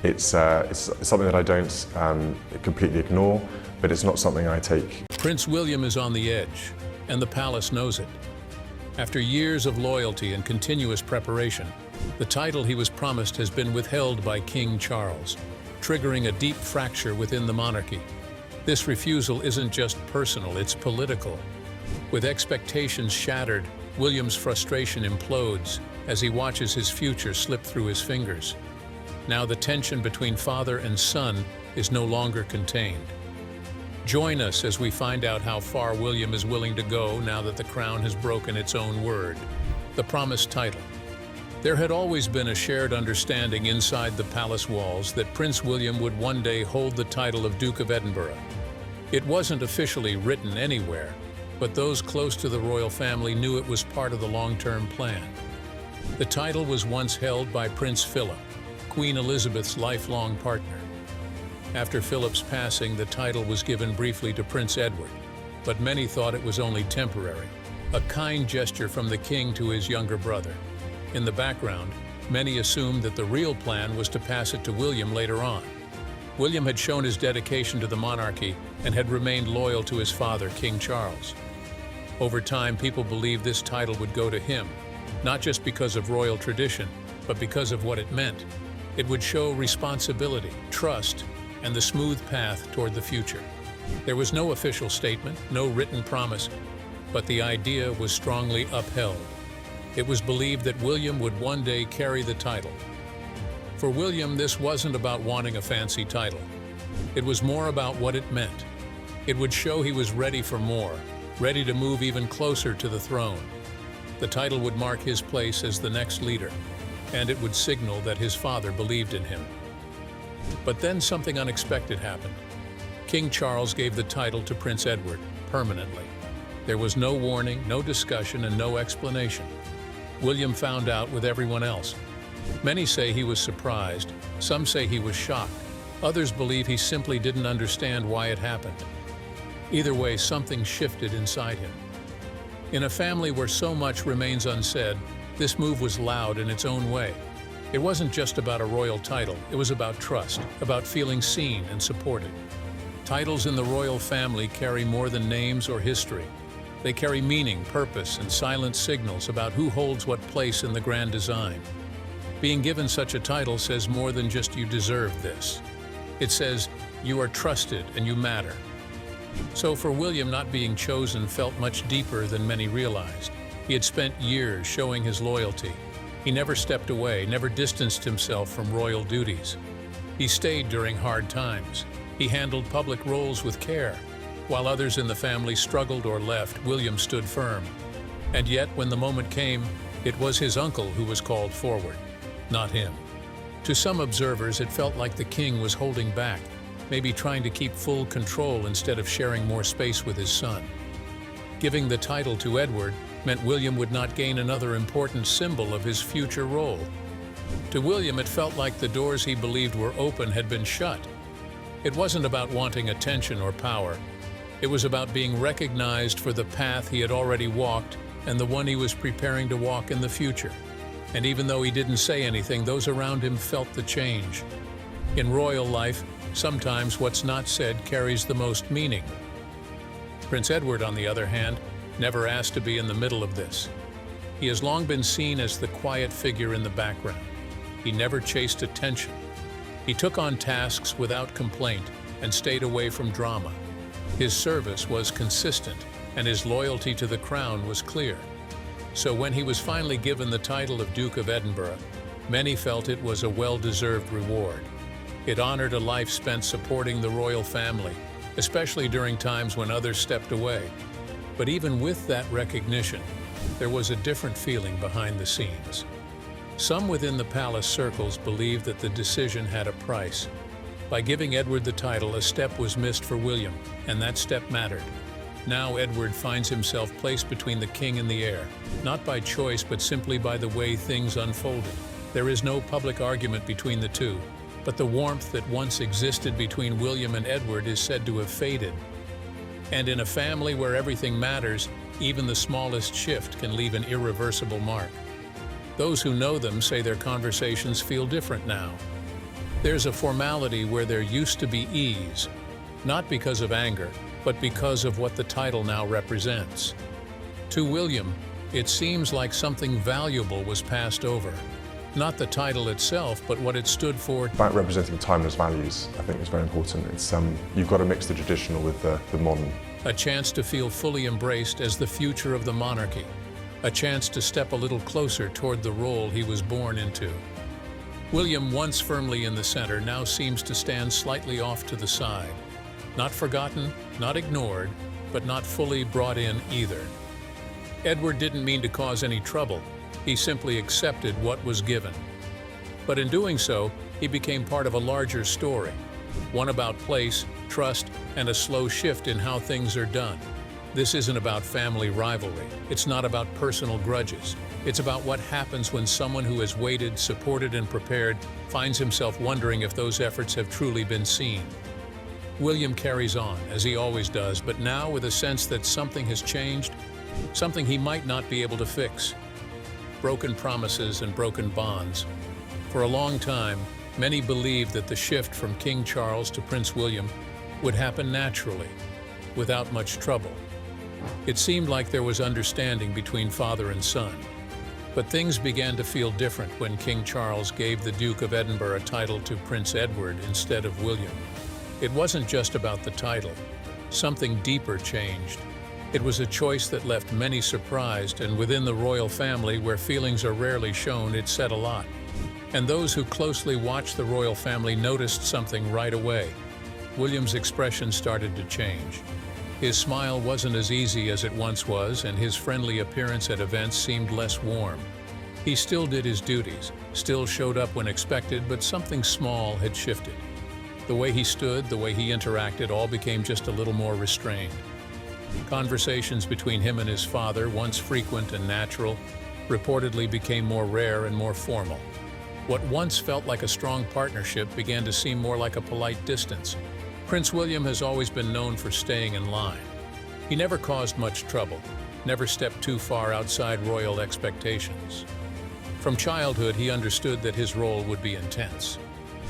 It's something that I don't completely ignore, but it's not something I take. Prince William is on the edge, and the palace knows it. After years of loyalty and continuous preparation, the title he was promised has been withheld by King Charles, triggering a deep fracture within the monarchy. This refusal isn't just personal, it's political. With expectations shattered, William's frustration implodes as he watches his future slip through his fingers. Now the tension between father and son is no longer contained. Join us as we find out how far William is willing to go now that the crown has broken its own word. The promised title. There had always been a shared understanding inside the palace walls that Prince William would one day hold the title of Duke of Edinburgh. It wasn't officially written anywhere, but those close to the royal family knew it was part of the long-term plan. The title was once held by Prince Philip, Queen Elizabeth's lifelong partner. After Philip's passing, the title was given briefly to Prince Edward, but many thought it was only temporary, a kind gesture from the king to his younger brother. In the background, many assumed that the real plan was to pass it to William later on. William had shown his dedication to the monarchy and had remained loyal to his father, King Charles. Over time, people believed this title would go to him, not just because of royal tradition, but because of what it meant. It would show responsibility, trust, and the smooth path toward the future. There was no official statement, no written promise, but the idea was strongly upheld. It was believed that William would one day carry the title. For William, this wasn't about wanting a fancy title. It was more about what it meant. It would show he was ready for more, ready to move even closer to the throne. The title would mark his place as the next leader, and it would signal that his father believed in him. But then something unexpected happened. King Charles gave the title to Prince Edward, permanently. There was no warning, no discussion, and no explanation. William found out with everyone else. Many say he was surprised, some say he was shocked, others believe he simply didn't understand why it happened. Either way, something shifted inside him. In a family where so much remains unsaid, this move was loud in its own way. It wasn't just about a royal title, it was about trust, about feeling seen and supported. Titles in the royal family carry more than names or history. They carry meaning, purpose, and silent signals about who holds what place in the grand design. Being given such a title says more than just you deserve this. It says you are trusted and you matter. So for William, not being chosen felt much deeper than many realized. He had spent years showing his loyalty. He never stepped away, never distanced himself from royal duties. He stayed during hard times. He handled public roles with care. While others in the family struggled or left, William stood firm. And yet, when the moment came, it was his uncle who was called forward, not him. To some observers, it felt like the king was holding back, maybe trying to keep full control instead of sharing more space with his son. Giving the title to Edward meant William would not gain another important symbol of his future role. To William, it felt like the doors he believed were open had been shut. It wasn't about wanting attention or power. It was about being recognized for the path he had already walked and the one he was preparing to walk in the future. And even though he didn't say anything, those around him felt the change. In royal life, sometimes what's not said carries the most meaning. Prince Edward, on the other hand, never asked to be in the middle of this. He has long been seen as the quiet figure in the background. He never chased attention. He took on tasks without complaint and stayed away from drama. His service was consistent, and his loyalty to the crown was clear. So when he was finally given the title of Duke of Edinburgh, many felt it was a well-deserved reward. It honored a life spent supporting the royal family, especially during times when others stepped away. But even with that recognition, there was a different feeling behind the scenes. Some within the palace circles believed that the decision had a price. By giving Edward the title, a step was missed for William, and that step mattered. Now Edward finds himself placed between the king and the heir, not by choice but simply by the way things unfolded. There is no public argument between the two, but the warmth that once existed between William and Edward is said to have faded. And in a family where everything matters, even the smallest shift can leave an irreversible mark. Those who know them say their conversations feel different now. There's a formality where there used to be ease, not because of anger, but because of what the title now represents. To William, it seems like something valuable was passed over. Not the title itself, but what it stood for. About representing timeless values, I think is very important. You've got to mix the traditional with the modern. A chance to feel fully embraced as the future of the monarchy. A chance to step a little closer toward the role he was born into. William, once firmly in the center, now seems to stand slightly off to the side. Not forgotten, not ignored, but not fully brought in either. Edward didn't mean to cause any trouble. He simply accepted what was given. But in doing so, he became part of a larger story, one about place, trust, and a slow shift in how things are done. This isn't about family rivalry. It's not about personal grudges. It's about what happens when someone who has waited, supported, and prepared finds himself wondering if those efforts have truly been seen. William carries on, as he always does, but now with a sense that something has changed, something he might not be able to fix. Broken promises and broken bonds. For a long time, many believed that the shift from King Charles to Prince William would happen naturally, without much trouble. It seemed like there was understanding between father and son. But things began to feel different when King Charles gave the Duke of Edinburgh a title to Prince Edward instead of William. It wasn't just about the title. Something deeper changed. It was a choice that left many surprised, and within the royal family, where feelings are rarely shown, it said a lot. And those who closely watched the royal family noticed something right away. William's expression started to change. His smile wasn't as easy as it once was, and his friendly appearance at events seemed less warm. He still did his duties, still showed up when expected, but something small had shifted. The way he stood, the way he interacted, all became just a little more restrained. Conversations between him and his father, once frequent and natural, reportedly became more rare and more formal. What once felt like a strong partnership began to seem more like a polite distance. Prince William has always been known for staying in line. He never caused much trouble, never stepped too far outside royal expectations. From childhood, he understood that his role would be intense.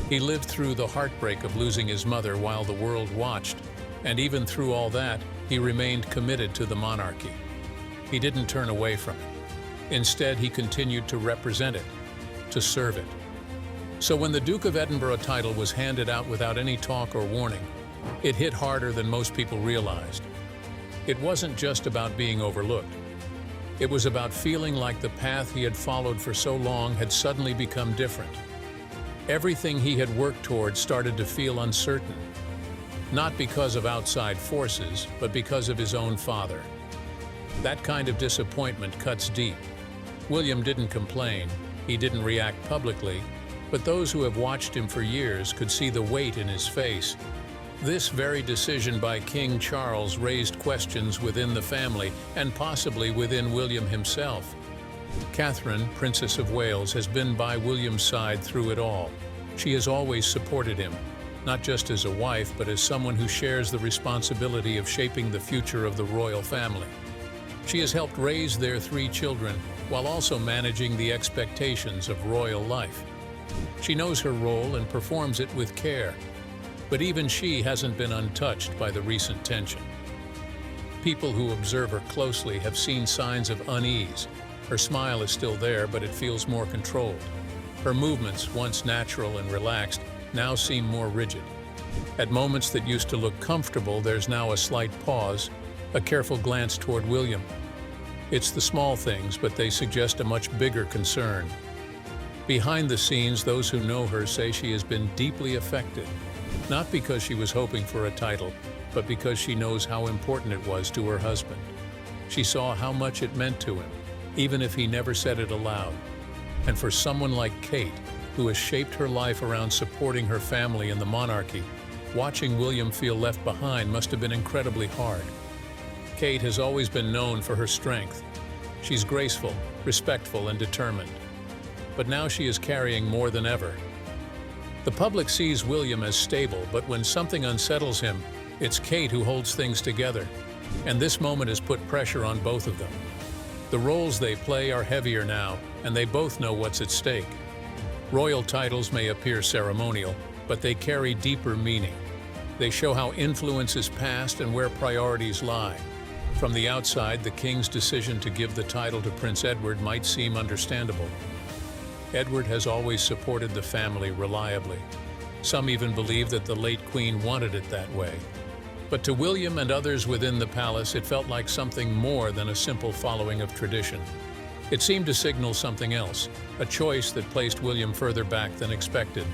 He lived through the heartbreak of losing his mother while the world watched, and even through all that, he remained committed to the monarchy. He didn't turn away from it. Instead, he continued to represent it, to serve it. So when the Duke of Edinburgh title was handed out without any talk or warning, it hit harder than most people realized. It wasn't just about being overlooked. It was about feeling like the path he had followed for so long had suddenly become different. Everything he had worked toward started to feel uncertain. Not because of outside forces, but because of his own father. That kind of disappointment cuts deep. William didn't complain, he didn't react publicly, but those who have watched him for years could see the weight in his face. This very decision by King Charles raised questions within the family and possibly within William himself. Catherine, Princess of Wales, has been by William's side through it all. She has always supported him, not just as a wife, but as someone who shares the responsibility of shaping the future of the royal family. She has helped raise their 3 children while also managing the expectations of royal life. She knows her role and performs it with care, but even she hasn't been untouched by the recent tension. People who observe her closely have seen signs of unease. Her smile is still there, but it feels more controlled. Her movements, once natural and relaxed, now seem more rigid. At moments that used to look comfortable, there's now a slight pause, a careful glance toward William. It's the small things, but they suggest a much bigger concern. Behind the scenes, those who know her say she has been deeply affected, not because she was hoping for a title, but because she knows how important it was to her husband. She saw how much it meant to him, even if he never said it aloud. And for someone like Kate, who has shaped her life around supporting her family and the monarchy, watching William feel left behind must have been incredibly hard. Kate has always been known for her strength. She's graceful, respectful, and determined. But now she is carrying more than ever. The public sees William as stable, but when something unsettles him, it's Kate who holds things together. And this moment has put pressure on both of them. The roles they play are heavier now, and they both know what's at stake. Royal titles may appear ceremonial, but they carry deeper meaning. They show how influence is passed and where priorities lie. From the outside, the king's decision to give the title to Prince Edward might seem understandable. Edward has always supported the family reliably. Some even believe that the late Queen wanted it that way. But to William and others within the palace, it felt like something more than a simple following of tradition. It seemed to signal something else, a choice that placed William further back than expected.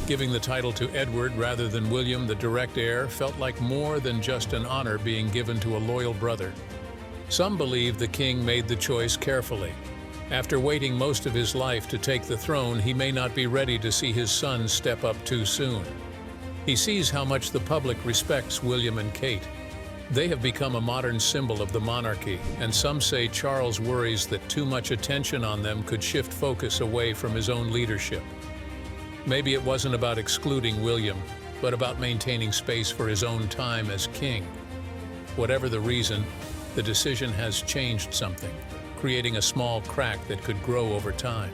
Giving the title to Edward rather than William, the direct heir, felt like more than just an honor being given to a loyal brother. Some believe the king made the choice carefully. After waiting most of his life to take the throne, he may not be ready to see his son step up too soon. He sees how much the public respects William and Kate. They have become a modern symbol of the monarchy, and some say Charles worries that too much attention on them could shift focus away from his own leadership. Maybe it wasn't about excluding William, but about maintaining space for his own time as king. Whatever the reason, the decision has changed something, creating a small crack that could grow over time.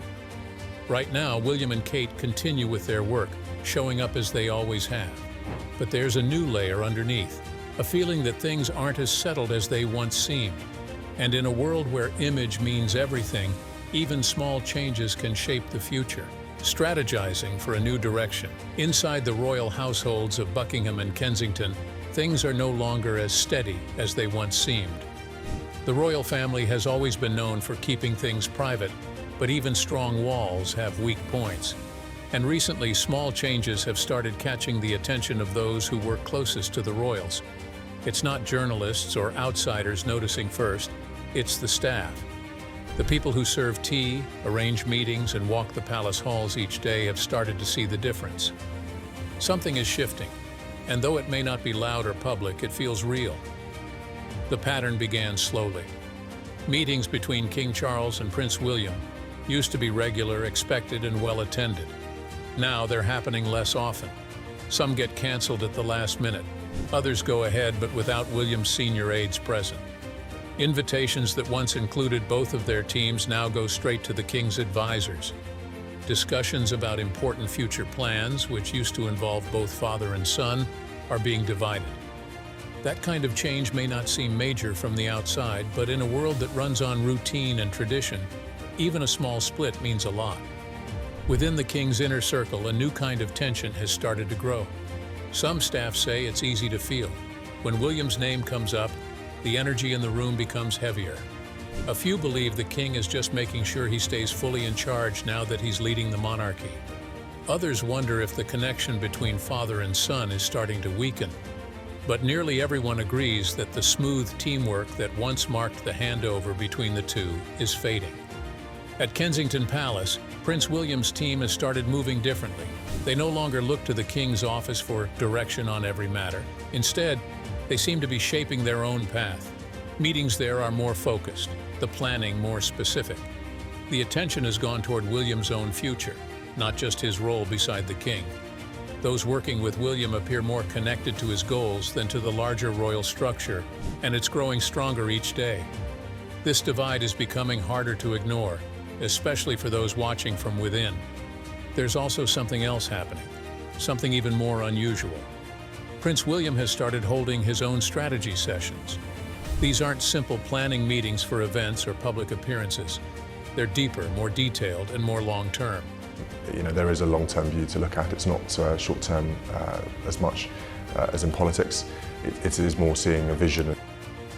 Right now, William and Kate continue with their work, showing up as they always have. But there's a new layer underneath, a feeling that things aren't as settled as they once seemed. And in a world where image means everything, even small changes can shape the future. Strategizing for a new direction. Inside the royal households of Buckingham and Kensington, things are no longer as steady as they once seemed. The royal family has always been known for keeping things private, but even strong walls have weak points. And recently, small changes have started catching the attention of those who work closest to the royals. It's not journalists or outsiders noticing first, it's the staff. The people who serve tea, arrange meetings, and walk the palace halls each day have started to see the difference. Something is shifting, and though it may not be loud or public, it feels real. The pattern began slowly. Meetings between King Charles and Prince William used to be regular, expected, and well attended. Now they're happening less often. Some get canceled at the last minute. Others go ahead, but without William's senior aides present. Invitations that once included both of their teams now go straight to the king's advisors. Discussions about important future plans, which used to involve both father and son, are being divided. That kind of change may not seem major from the outside, but in a world that runs on routine and tradition, even a small split means a lot. Within the king's inner circle, a new kind of tension has started to grow. Some staff say it's easy to feel. When William's name comes up, the energy in the room becomes heavier. A few believe the king is just making sure he stays fully in charge now that he's leading the monarchy. Others wonder if the connection between father and son is starting to weaken. But nearly everyone agrees that the smooth teamwork that once marked the handover between the two is fading. At Kensington Palace, Prince William's team has started moving differently. They no longer look to the king's office for direction on every matter. Instead, they seem to be shaping their own path. Meetings there are more focused, the planning more specific. The attention has gone toward William's own future, not just his role beside the king. Those working with William appear more connected to his goals than to the larger royal structure, and it's growing stronger each day. This divide is becoming harder to ignore, especially for those watching from within. There's also something else happening, something even more unusual. Prince William has started holding his own strategy sessions. These aren't simple planning meetings for events or public appearances. They're deeper, more detailed, and more long-term. There is a long-term view to look at. It's not short-term as much as in politics. It is more seeing a vision.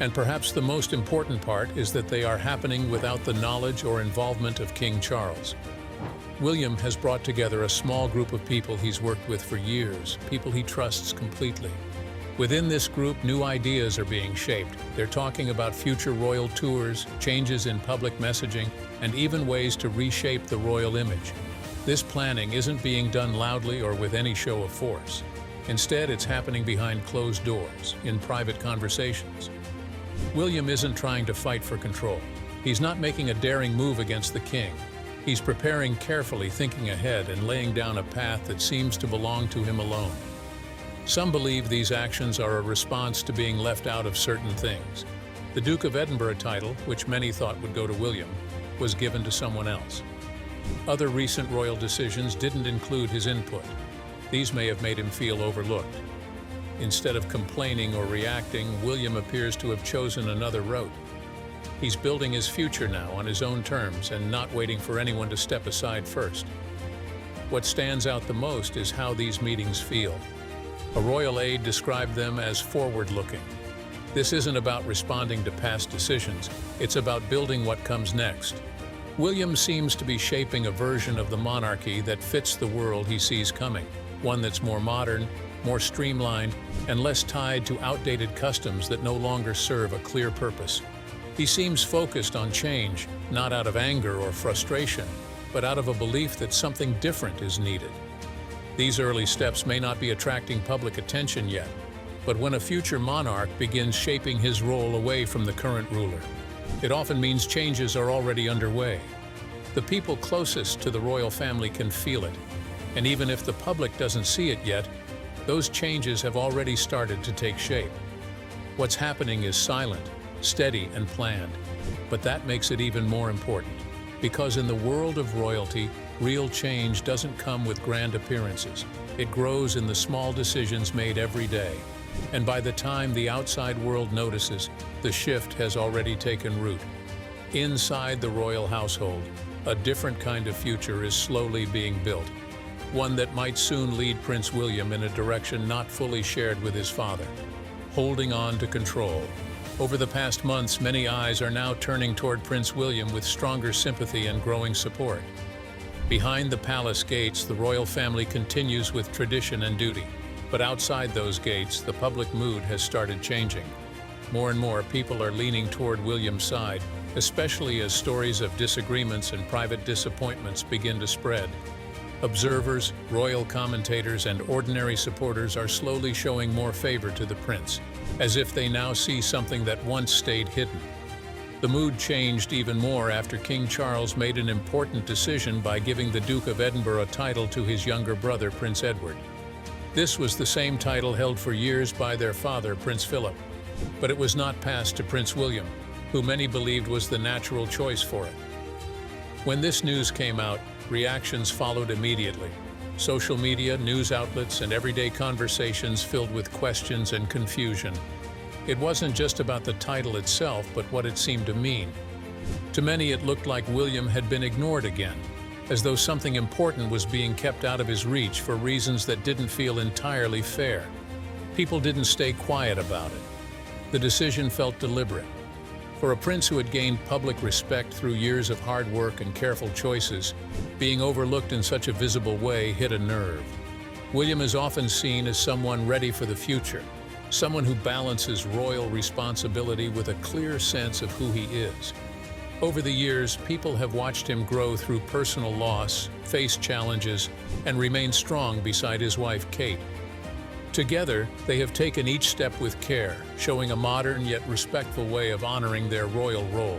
And perhaps the most important part is that they are happening without the knowledge or involvement of King Charles. William has brought together a small group of people he's worked with for years, people he trusts completely. Within this group, new ideas are being shaped. They're talking about future royal tours, changes in public messaging, and even ways to reshape the royal image. This planning isn't being done loudly or with any show of force. Instead, it's happening behind closed doors, in private conversations. William isn't trying to fight for control. He's not making a daring move against the king. He's preparing carefully, thinking ahead and laying down a path that seems to belong to him alone. Some believe these actions are a response to being left out of certain things. The Duke of Edinburgh title, which many thought would go to William, was given to someone else. Other recent royal decisions didn't include his input. These may have made him feel overlooked. Instead of complaining or reacting, William appears to have chosen another route. He's building his future now on his own terms and not waiting for anyone to step aside first. What stands out the most is how these meetings feel. A royal aide described them as forward-looking. This isn't about responding to past decisions, it's about building what comes next. William seems to be shaping a version of the monarchy that fits the world he sees coming, one that's more modern, more streamlined, and less tied to outdated customs that no longer serve a clear purpose. He seems focused on change, not out of anger or frustration, but out of a belief that something different is needed. These early steps may not be attracting public attention yet, but when a future monarch begins shaping his role away from the current ruler, it often means changes are already underway. The people closest to the royal family can feel it, and even if the public doesn't see it yet, those changes have already started to take shape. What's happening is silent, steady, and planned, but that makes it even more important. Because in the world of royalty, real change doesn't come with grand appearances. It grows in the small decisions made every day. And by the time the outside world notices, the shift has already taken root. Inside the royal household, a different kind of future is slowly being built. One that might soon lead Prince William in a direction not fully shared with his father. Holding on to control. Over the past months, many eyes are now turning toward Prince William with stronger sympathy and growing support. Behind the palace gates, the royal family continues with tradition and duty. But outside those gates, the public mood has started changing. More and more people are leaning toward William's side, especially as stories of disagreements and private disappointments begin to spread. Observers, royal commentators, and ordinary supporters are slowly showing more favor to the prince, as if they now see something that once stayed hidden. The mood changed even more after King Charles made an important decision by giving the Duke of Edinburgh a title to his younger brother, Prince Edward. This was the same title held for years by their father, Prince Philip, but it was not passed to Prince William, who many believed was the natural choice for it. When this news came out, reactions followed immediately. Social media, news outlets, and everyday conversations filled with questions and confusion. It wasn't just about the title itself, but what it seemed to mean. To many, it looked like William had been ignored again, as though something important was being kept out of his reach for reasons that didn't feel entirely fair. People didn't stay quiet about it. The decision felt deliberate. For a prince who had gained public respect through years of hard work and careful choices, being overlooked in such a visible way hit a nerve. William is often seen as someone ready for the future, someone who balances royal responsibility with a clear sense of who he is. Over the years, people have watched him grow through personal loss, face challenges, and remain strong beside his wife, Kate. Together, they have taken each step with care, showing a modern yet respectful way of honoring their royal role.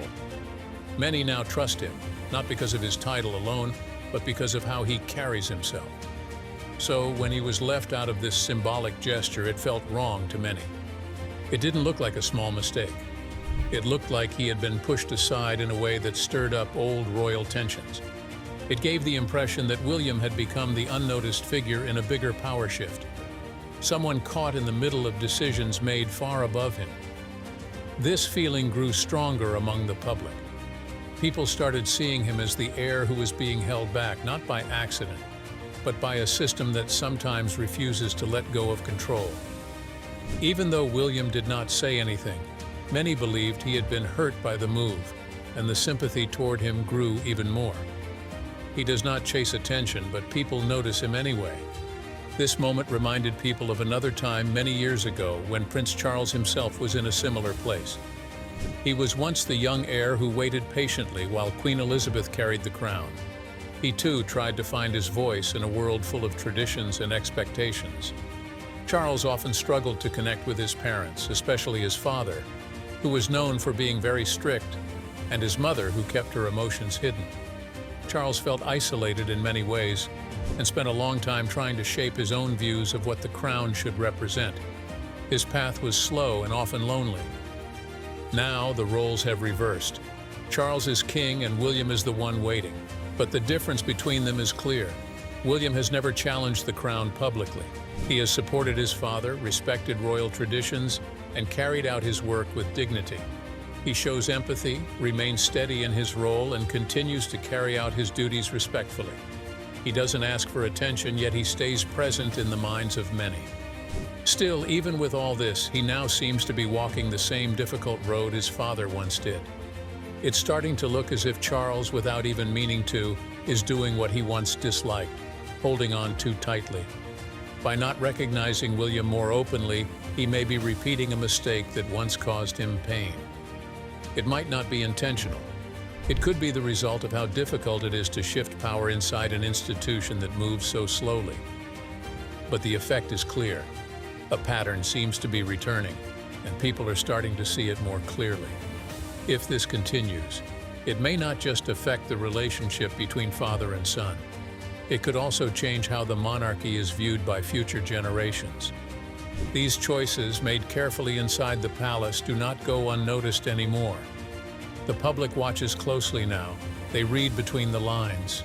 Many now trust him, not because of his title alone, but because of how he carries himself. So, when he was left out of this symbolic gesture, it felt wrong to many. It didn't look like a small mistake. It looked like he had been pushed aside in a way that stirred up old royal tensions. It gave the impression that William had become the unnoticed figure in a bigger power shift. Someone caught in the middle of decisions made far above him. This feeling grew stronger among the public. People started seeing him as the heir who was being held back, not by accident, but by a system that sometimes refuses to let go of control. Even though William did not say anything, many believed he had been hurt by the move, and the sympathy toward him grew even more. He does not chase attention, but people notice him anyway. This moment reminded people of another time many years ago when Prince Charles himself was in a similar place. He was once the young heir who waited patiently while Queen Elizabeth carried the crown. He too tried to find his voice in a world full of traditions and expectations. Charles often struggled to connect with his parents, especially his father, who was known for being very strict, and his mother, who kept her emotions hidden. Charles felt isolated in many ways and spent a long time trying to shape his own views of what the crown should represent. His path was slow and often lonely. Now the roles have reversed. Charles is king and William is the one waiting. But the difference between them is clear. William has never challenged the crown publicly. He has supported his father, respected royal traditions, and carried out his work with dignity. He shows empathy, remains steady in his role, and continues to carry out his duties respectfully. He doesn't ask for attention, yet he stays present in the minds of many. Still, even with all this, he now seems to be walking the same difficult road his father once did. It's starting to look as if Charles, without even meaning to, is doing what he once disliked, holding on too tightly. By not recognizing William more openly, he may be repeating a mistake that once caused him pain. It might not be intentional. It could be the result of how difficult it is to shift power inside an institution that moves so slowly. But the effect is clear. A pattern seems to be returning, and people are starting to see it more clearly. If this continues, it may not just affect the relationship between father and son. It could also change how the monarchy is viewed by future generations. These choices, made carefully inside the palace, do not go unnoticed anymore. The public watches closely now. They read between the lines.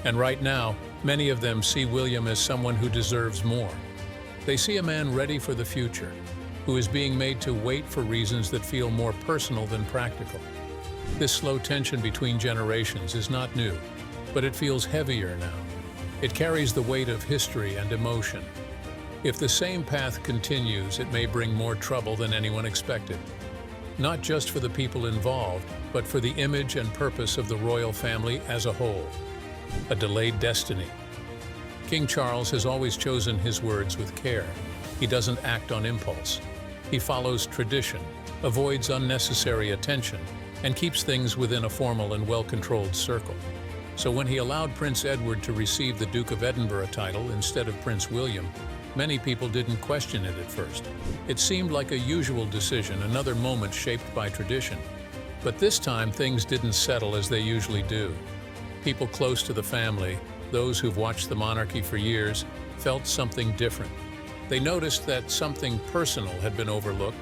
And right now, many of them see William as someone who deserves more. They see a man ready for the future, who is being made to wait for reasons that feel more personal than practical. This slow tension between generations is not new, but it feels heavier now. It carries the weight of history and emotion. If the same path continues, it may bring more trouble than anyone expected. Not just for the people involved, but for the image and purpose of the royal family as a whole. A delayed destiny. King Charles has always chosen his words with care. He doesn't act on impulse. He follows tradition, avoids unnecessary attention, and keeps things within a formal and well-controlled circle. So when he allowed Prince Edward to receive the Duke of Edinburgh title instead of Prince William, many people didn't question it at first. It seemed like a usual decision, another moment shaped by tradition. But this time, things didn't settle as they usually do. People close to the family, those who've watched the monarchy for years, felt something different. They noticed that something personal had been overlooked,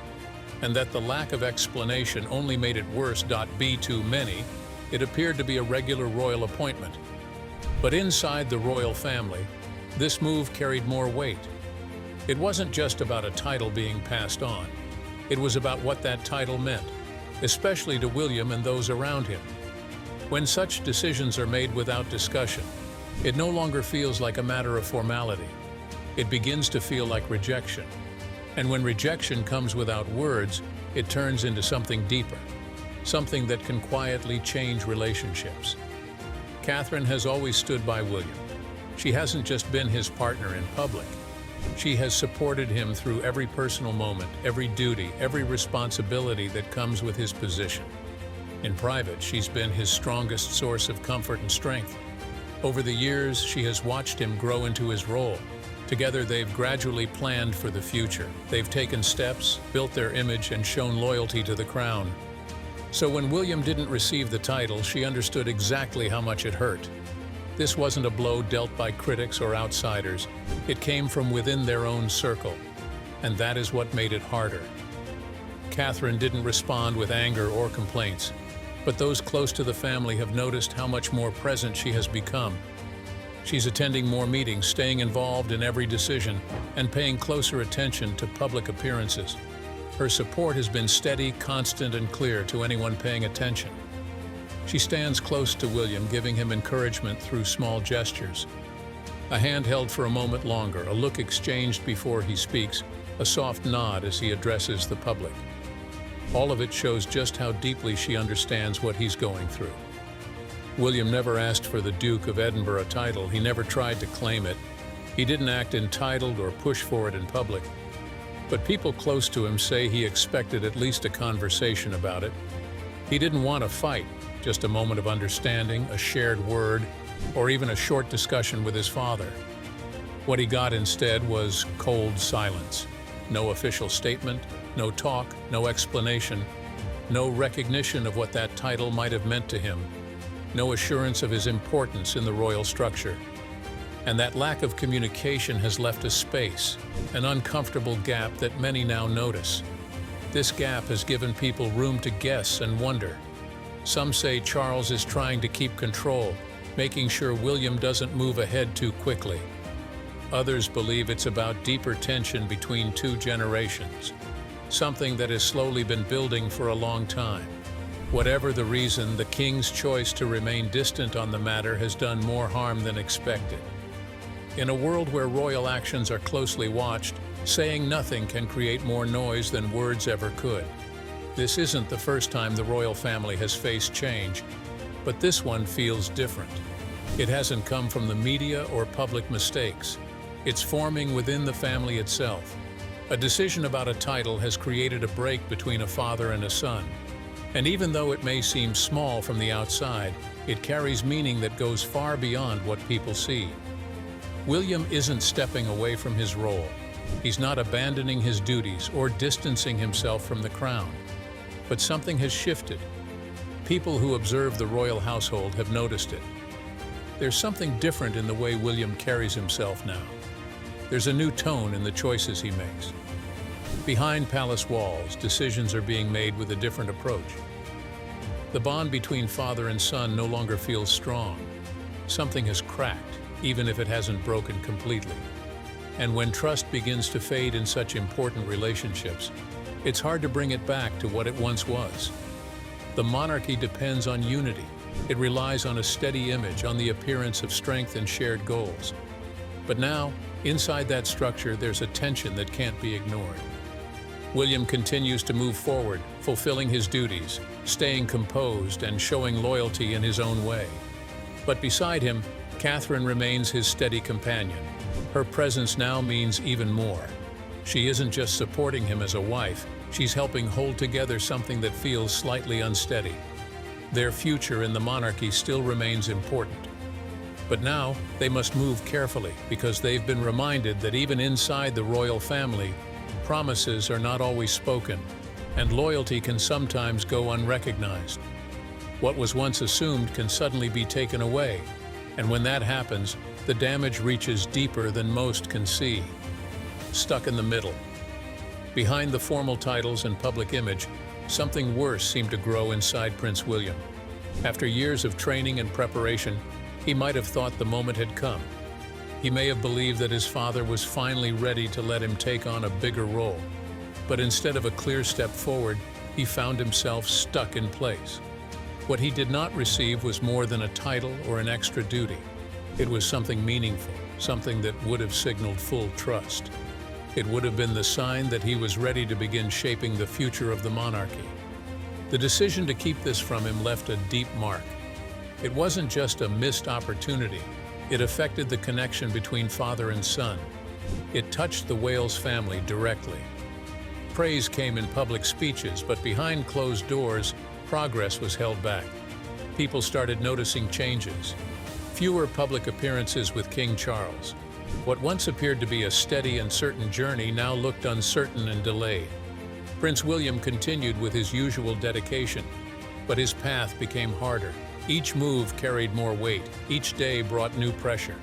and that the lack of explanation only made it worse. To many, it appeared to be a regular royal appointment. But inside the royal family, this move carried more weight. It wasn't just about a title being passed on. It was about what that title meant, especially to William and those around him. When such decisions are made without discussion, it no longer feels like a matter of formality. It begins to feel like rejection. And when rejection comes without words, it turns into something deeper, something that can quietly change relationships. Catherine has always stood by William. She hasn't just been his partner in public. She has supported him through every personal moment, every duty, every responsibility that comes with his position. In private, she's been his strongest source of comfort and strength. Over the years, she has watched him grow into his role. Together, they've gradually planned for the future. They've taken steps, built their image, and shown loyalty to the crown. So when William didn't receive the title, she understood exactly how much it hurt. This wasn't a blow dealt by critics or outsiders. It came from within their own circle, and that is what made it harder. Catherine didn't respond with anger or complaints, but those close to the family have noticed how much more present she has become. She's attending more meetings, staying involved in every decision, and paying closer attention to public appearances. Her support has been steady, constant, and clear to anyone paying attention. She stands close to William, giving him encouragement through small gestures. A hand held for a moment longer, a look exchanged before he speaks, a soft nod as he addresses the public. All of it shows just how deeply she understands what he's going through. William never asked for the Duke of Edinburgh title. He never tried to claim it. He didn't act entitled or push for it in public. But people close to him say he expected at least a conversation about it. He didn't want a fight, just a moment of understanding, a shared word, or even a short discussion with his father. What he got instead was cold silence. No official statement, no talk, no explanation, no recognition of what that title might have meant to him, no assurance of his importance in the royal structure. And that lack of communication has left a space, an uncomfortable gap that many now notice. This gap has given people room to guess and wonder. Some say Charles is trying to keep control. making sure William doesn't move ahead too quickly. Others believe it's about deeper tension between two generations, something that has slowly been building for a long time. Whatever the reason, the king's choice to remain distant on the matter has done more harm than expected. In a world where royal actions are closely watched, saying nothing can create more noise than words ever could. This isn't the first time the royal family has faced change, but this one feels different. It hasn't come from the media or public mistakes. It's forming within the family itself. A decision about a title has created a break between a father and a son. And even though it may seem small from the outside, it carries meaning that goes far beyond what people see. William isn't stepping away from his role. He's not abandoning his duties or distancing himself from the crown. But something has shifted. People who observe the royal household have noticed it. There's something different in the way William carries himself now. There's a new tone in the choices he makes. Behind palace walls, decisions are being made with a different approach. The bond between father and son no longer feels strong. Something has cracked, even if it hasn't broken completely. And when trust begins to fade in such important relationships, it's hard to bring it back to what it once was. The monarchy depends on unity. It relies on a steady image, on the appearance of strength and shared goals. But now, inside that structure, there's a tension that can't be ignored. William continues to move forward, fulfilling his duties, staying composed and showing loyalty in his own way. But beside him, Catherine remains his steady companion. Her presence now means even more. She isn't just supporting him as a wife, she's helping hold together something that feels slightly unsteady. Their future in the monarchy still remains important. But now, they must move carefully because they've been reminded that even inside the royal family, promises are not always spoken, and loyalty can sometimes go unrecognized. What was once assumed can suddenly be taken away, and when that happens, the damage reaches deeper than most can see. Stuck in the middle. Behind the formal titles and public image, something worse seemed to grow inside Prince William. After years of training and preparation, he might have thought the moment had come. He may have believed that his father was finally ready to let him take on a bigger role. But instead of a clear step forward, he found himself stuck in place. What he did not receive was more than a title or an extra duty. It was something meaningful, something that would have signaled full trust. It would have been the sign that he was ready to begin shaping the future of the monarchy. The decision to keep this from him left a deep mark. It wasn't just a missed opportunity. It affected the connection between father and son. It touched the Wales family directly. Praise came in public speeches, but behind closed doors, progress was held back. People started noticing changes. Fewer public appearances with King Charles. What once appeared to be a steady and certain journey now looked uncertain and delayed. Prince William continued with his usual dedication, but his path became harder. Each move carried more weight. Each day brought new pressure.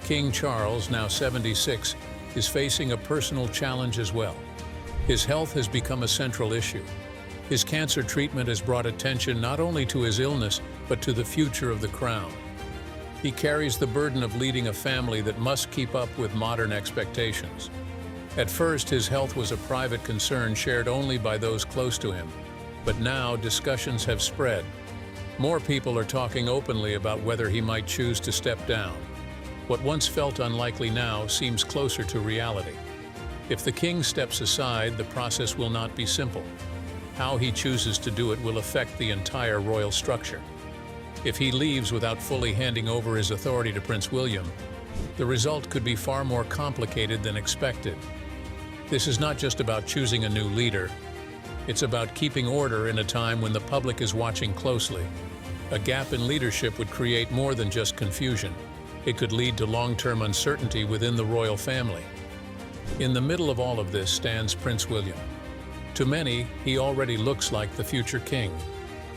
King Charles, now 76, is facing a personal challenge as well. His health has become a central issue. His cancer treatment has brought attention not only to his illness, but to the future of the crown. He carries the burden of leading a family that must keep up with modern expectations. At first, his health was a private concern shared only by those close to him. But now, discussions have spread. More people are talking openly about whether he might choose to step down. What once felt unlikely now seems closer to reality. If the king steps aside, the process will not be simple. How he chooses to do it will affect the entire royal structure. If he leaves without fully handing over his authority to Prince William, the result could be far more complicated than expected. This is not just about choosing a new leader. It's about keeping order in a time when the public is watching closely. A gap in leadership would create more than just confusion. It could lead to long-term uncertainty within the royal family. In the middle of all of this stands Prince William. To many, he already looks like the future king.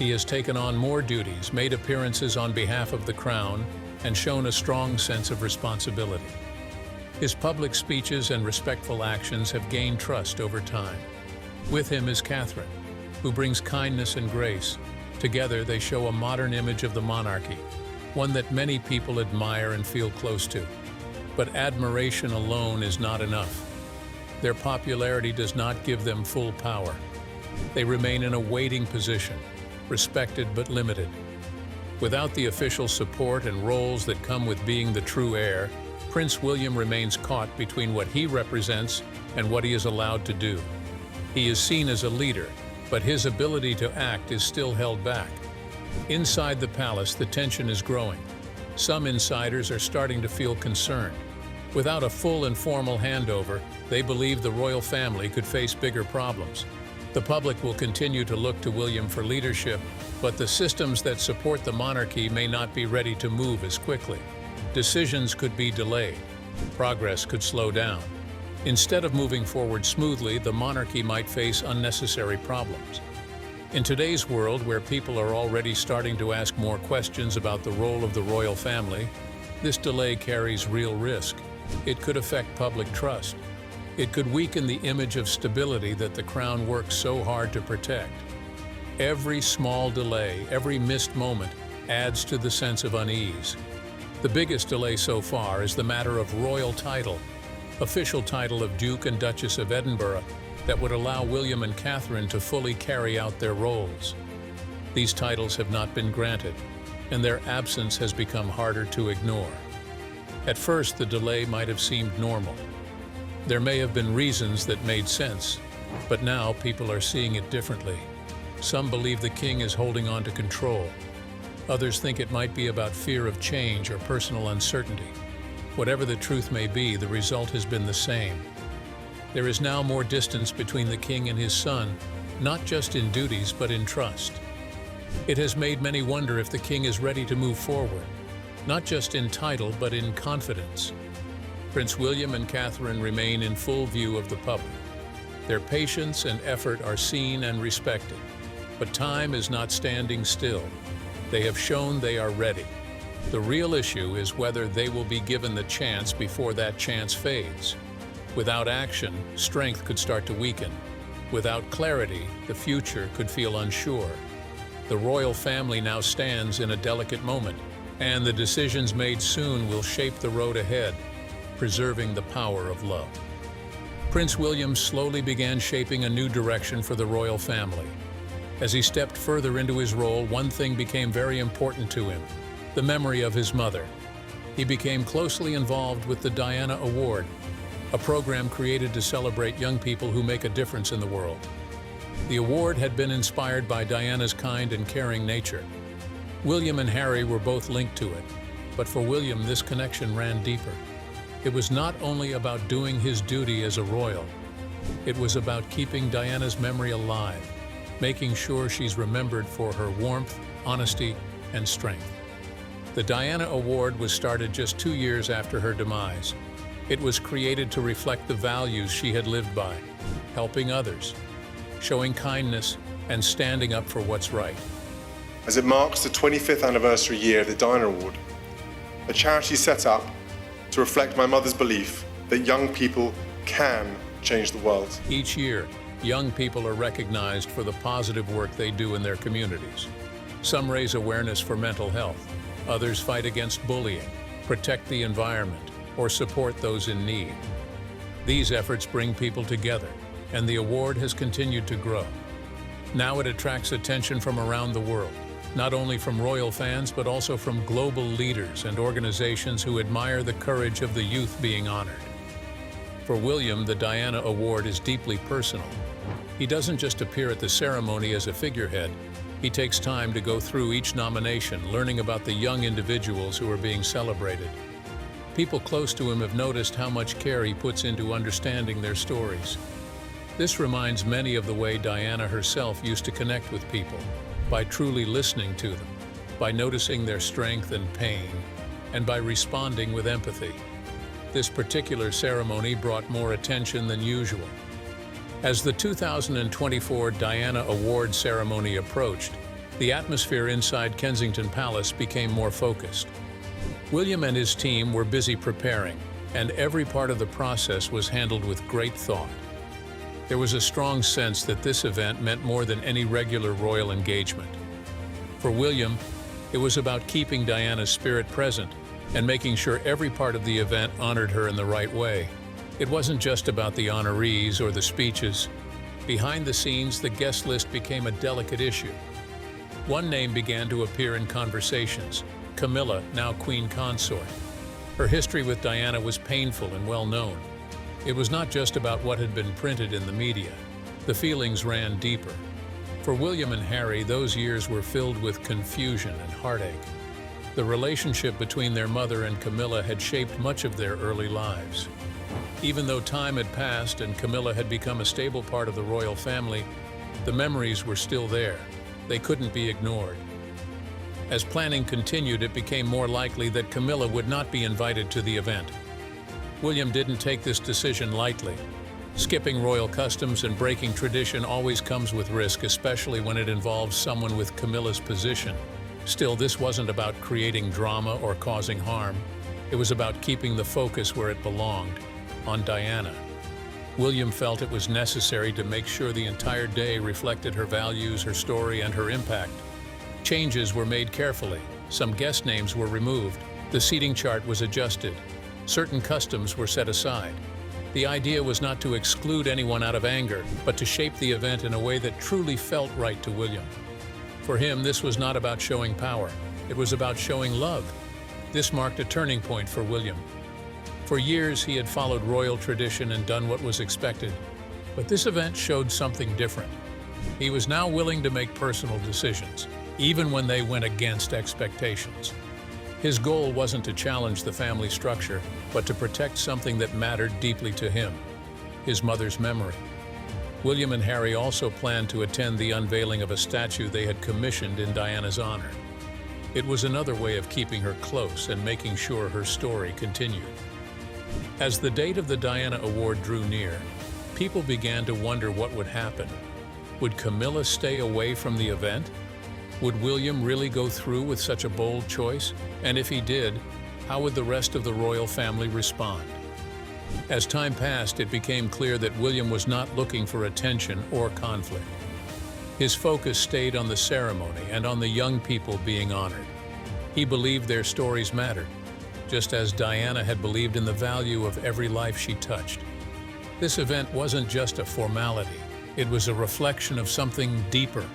He has taken on more duties, made appearances on behalf of the crown, and shown a strong sense of responsibility. His public speeches and respectful actions have gained trust over time. With him is Catherine, who brings kindness and grace. Together, they show a modern image of the monarchy. one that many people admire and feel close to. But admiration alone is not enough. Their popularity does not give them full power. They remain in a waiting position, respected but limited. Without the official support and roles that come with being the true heir, Prince William remains caught between what he represents and what he is allowed to do. He is seen as a leader, but his ability to act is still held back. Inside the palace, the tension is growing. Some insiders are starting to feel concerned. Without a full and formal handover, they believe the royal family could face bigger problems. The public will continue to look to William for leadership, but the systems that support the monarchy may not be ready to move as quickly. Decisions could be delayed. Progress could slow down. Instead of moving forward smoothly, the monarchy might face unnecessary problems. In today's world, where people are already starting to ask more questions about the role of the royal family, this delay carries real risk. It could affect public trust. It could weaken the image of stability that the crown works so hard to protect. Every small delay, every missed moment, adds to the sense of unease. The biggest delay so far is the matter of royal title, official title of Duke and Duchess of Edinburgh, that would allow William and Catherine to fully carry out their roles. These titles have not been granted, and their absence has become harder to ignore. At first, the delay might have seemed normal. There may have been reasons that made sense, but now people are seeing it differently. Some believe the king is holding on to control. Others think it might be about fear of change or personal uncertainty. Whatever the truth may be, the result has been the same. There is now more distance between the king and his son, not just in duties but in trust. It has made many wonder if the king is ready to move forward, not just in title but in confidence. Prince William and Catherine remain in full view of the public. Their patience and effort are seen and respected. But time is not standing still. They have shown they are ready. The real issue is whether they will be given the chance before that chance fades. Without action, strength could start to weaken. Without clarity, the future could feel unsure. The royal family now stands in a delicate moment, and the decisions made soon will shape the road ahead, preserving the power of love. Prince William slowly began shaping a new direction for the royal family. As he stepped further into his role, one thing became very important to him: the memory of his mother. He became closely involved with the Diana Award, a program created to celebrate young people who make a difference in the world. The award had been inspired by Diana's kind and caring nature. William and Harry were both linked to it, but for William, this connection ran deeper. It was not only about doing his duty as a royal. It was about keeping Diana's memory alive, making sure she's remembered for her warmth, honesty, and strength. The Diana Award was started just 2 years after her demise. It was created to reflect the values she had lived by: helping others, showing kindness, and standing up for what's right. As it marks the 25th anniversary year of the Diana Award, a charity set up to reflect my mother's belief that young people can change the world. Each year, young people are recognized for the positive work they do in their communities. Some raise awareness for mental health, others fight against bullying, protect the environment, or support those in need. These efforts bring people together, and the award has continued to grow. Now it attracts attention from around the world, not only from royal fans but also from global leaders and organizations who admire the courage of the youth being honored. For William, the Diana Award is deeply personal. He doesn't just appear at the ceremony as a figurehead. He takes time to go through each nomination, learning about the young individuals who are being celebrated. People close to him have noticed how much care he puts into understanding their stories. This reminds many of the way Diana herself used to connect with people, by truly listening to them, by noticing their strength and pain, and by responding with empathy. This particular ceremony brought more attention than usual. As the 2024 Diana Award ceremony approached, the atmosphere inside Kensington Palace became more focused. William and his team were busy preparing, and every part of the process was handled with great thought. There was a strong sense that this event meant more than any regular royal engagement. For William, It was about keeping Diana's spirit present and making sure every part of the event honored her in the right way. It wasn't just about the honorees or the speeches. Behind the scenes, the guest list became a delicate issue. One name began to appear in conversations: Camilla, now Queen Consort. Her history with Diana was painful and well known. It was not just about what had been printed in the media. The feelings ran deeper. For William and Harry, those years were filled with confusion and heartache. The relationship between their mother and Camilla had shaped much of their early lives. Even though time had passed and Camilla had become a stable part of the royal family, the memories were still there. They couldn't be ignored. As planning continued, it became more likely that Camilla would not be invited to the event. William didn't take this decision lightly. Skipping royal customs and breaking tradition always comes with risk, especially when it involves someone with Camilla's position. Still, this wasn't about creating drama or causing harm. It was about keeping the focus where it belonged, on Diana. William felt it was necessary to make sure the entire day reflected her values, her story, and her impact. Changes were made carefully. Some guest names were removed. The seating chart was adjusted. Certain customs were set aside. The idea was not to exclude anyone out of anger, but to shape the event in a way that truly felt right to William. For him, this was not about showing power. It was about showing love. This marked a turning point for William. For years, he had followed royal tradition and done what was expected. But this event showed something different. He was now willing to make personal decisions, even when they went against expectations. His goal wasn't to challenge the family structure, but to protect something that mattered deeply to him: his mother's memory. William and Harry also planned to attend the unveiling of a statue they had commissioned in Diana's honor. It was another way of keeping her close and making sure her story continued. As the date of the Diana Award drew near, people began to wonder what would happen. Would Camilla stay away from the event? Would William really go through with such a bold choice? And if he did, how would the rest of the royal family respond? As time passed, it became clear that William was not looking for attention or conflict. His focus stayed on the ceremony and on the young people being honored. He believed their stories mattered, just as Diana had believed in the value of every life she touched. This event wasn't just a formality. It was a reflection of something deeper,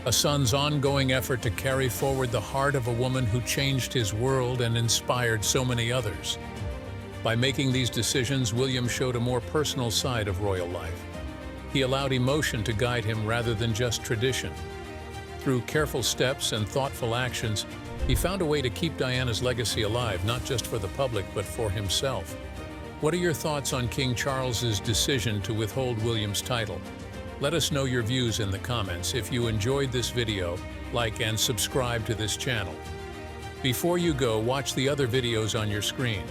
a son's ongoing effort to carry forward the heart of a woman who changed his world and inspired so many others. By making these decisions, William showed a more personal side of royal life. He allowed emotion to guide him rather than just tradition. Through careful steps and thoughtful actions, he found a way to keep Diana's legacy alive, not just for the public, but for himself. What are your thoughts on King Charles's decision to withhold William's title? Let us know your views in the comments. If you enjoyed this video, like and subscribe to this channel. Before you go, watch the other videos on your screen.